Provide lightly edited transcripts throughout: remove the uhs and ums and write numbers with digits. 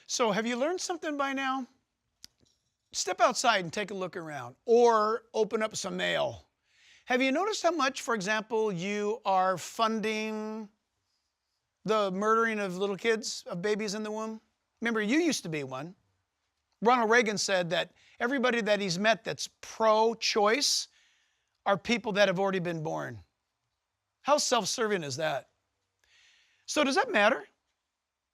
So have you learned something by now? Step outside and take a look around, or open up some mail. Have you noticed how much, for example, you are funding the murdering of little kids, of babies in the womb? Remember, you used to be one. Ronald Reagan said that everybody that he's met that's pro-choice are people that have already been born. How self-serving is that? So does that matter?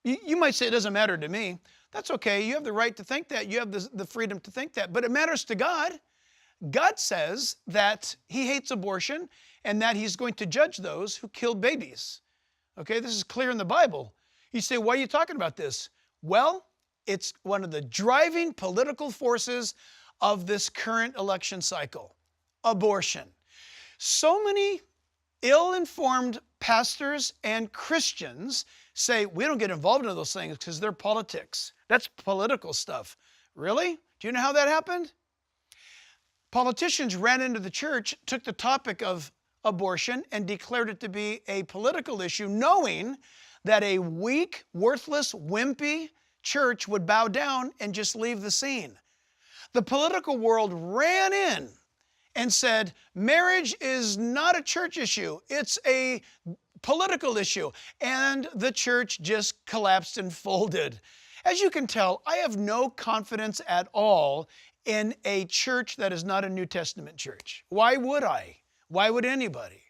You might say it doesn't matter to me. That's okay. You have the right to think that. You have the freedom to think that. But it matters to God. God says that he hates abortion and that he's going to judge those who kill babies. Okay, this is clear in the Bible. You say, why are you talking about this? Well, it's one of the driving political forces of this current election cycle. Abortion. So many ill-informed pastors and Christians say, we don't get involved in those things because they're politics. That's political stuff. Really? Do you know how that happened? Politicians ran into the church, took the topic of abortion and declared it to be a political issue, knowing that a weak, worthless, wimpy church would bow down and just leave the scene. The political world ran in and said, marriage is not a church issue, it's a political issue. And the church just collapsed and folded. As you can tell, I have no confidence at all in a church that is not a New Testament church. Why would I? Why would anybody?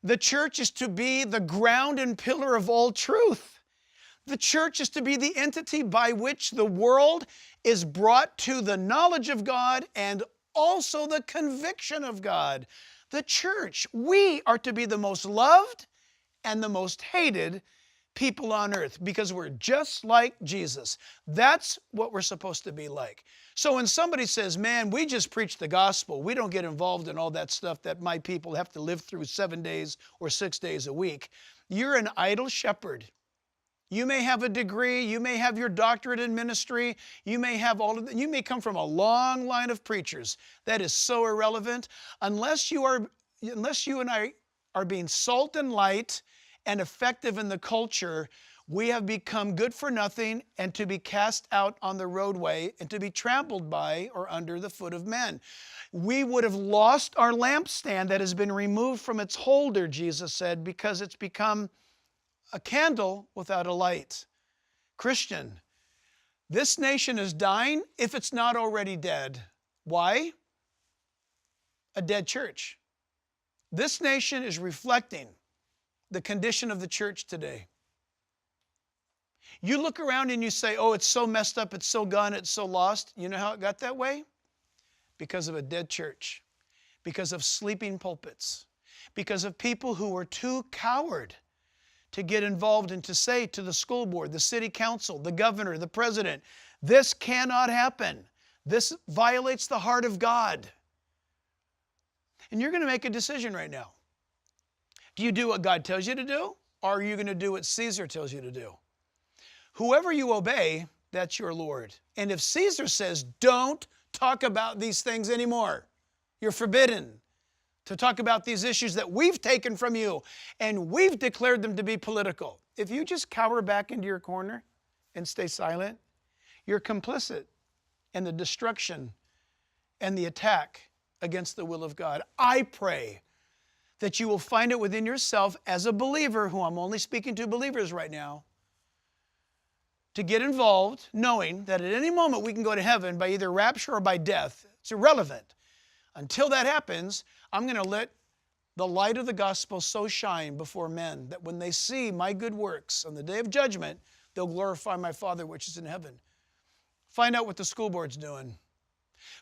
The church is to be the ground and pillar of all truth. The church is to be the entity by which the world is brought to the knowledge of God and also the conviction of God. The church, we are to be the most loved and the most hated people on earth because we're just like Jesus. That's what we're supposed to be like. So when somebody says, man, we just preach the gospel, we don't get involved in all that stuff that my people have to live through 7 days or 6 days a week, you're an idle shepherd. You may have a degree, you may have your doctorate in ministry, you may have all of that. You may come from a long line of preachers. That is so irrelevant. Unless you and I are being salt and light and effective in the culture, we have become good for nothing and to be cast out on the roadway and to be trampled by or under the foot of men. We would have lost our lampstand that has been removed from its holder, Jesus said, because it's become a candle without a light. Christian, this nation is dying if it's not already dead. Why? A dead church. This nation is reflecting the condition of the church today. You look around and you say, oh, it's so messed up, it's so gone, it's so lost. You know how it got that way? Because of a dead church, because of sleeping pulpits, because of people who were too coward to get involved and to say to the school board, the city council, the governor, the president, this cannot happen. This violates the heart of God. And you're going to make a decision right now. Do you do what God tells you to do, or are you going to do what Caesar tells you to do? Whoever you obey, that's your Lord. And if Caesar says, don't talk about these things anymore, you're forbidden to talk about these issues that we've taken from you and we've declared them to be political. If you just cower back into your corner and stay silent, you're complicit in the destruction and the attack against the will of God. I pray that you will find it within yourself as a believer, who I'm only speaking to believers right now, to get involved knowing that at any moment we can go to heaven by either rapture or by death. It's irrelevant. Until that happens, I'm going to let the light of the gospel so shine before men that when they see my good works on the day of judgment, they'll glorify my Father which is in heaven. Find out what the school board's doing.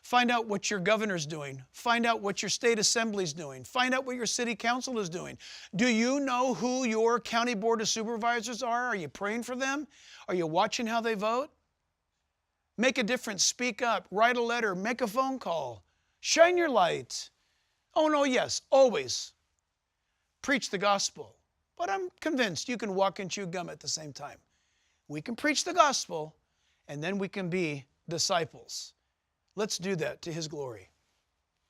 Find out what your governor's doing. Find out what your state assembly's doing. Find out what your city council is doing. Do you know who your county board of supervisors are? Are you praying for them? Are you watching how they vote? Make a difference. Speak up. Write a letter. Make a phone call. Shine your light. Oh no, yes, always preach the gospel. But I'm convinced you can walk and chew gum at the same time. We can preach the gospel, and then we can be disciples. Let's do that to His glory.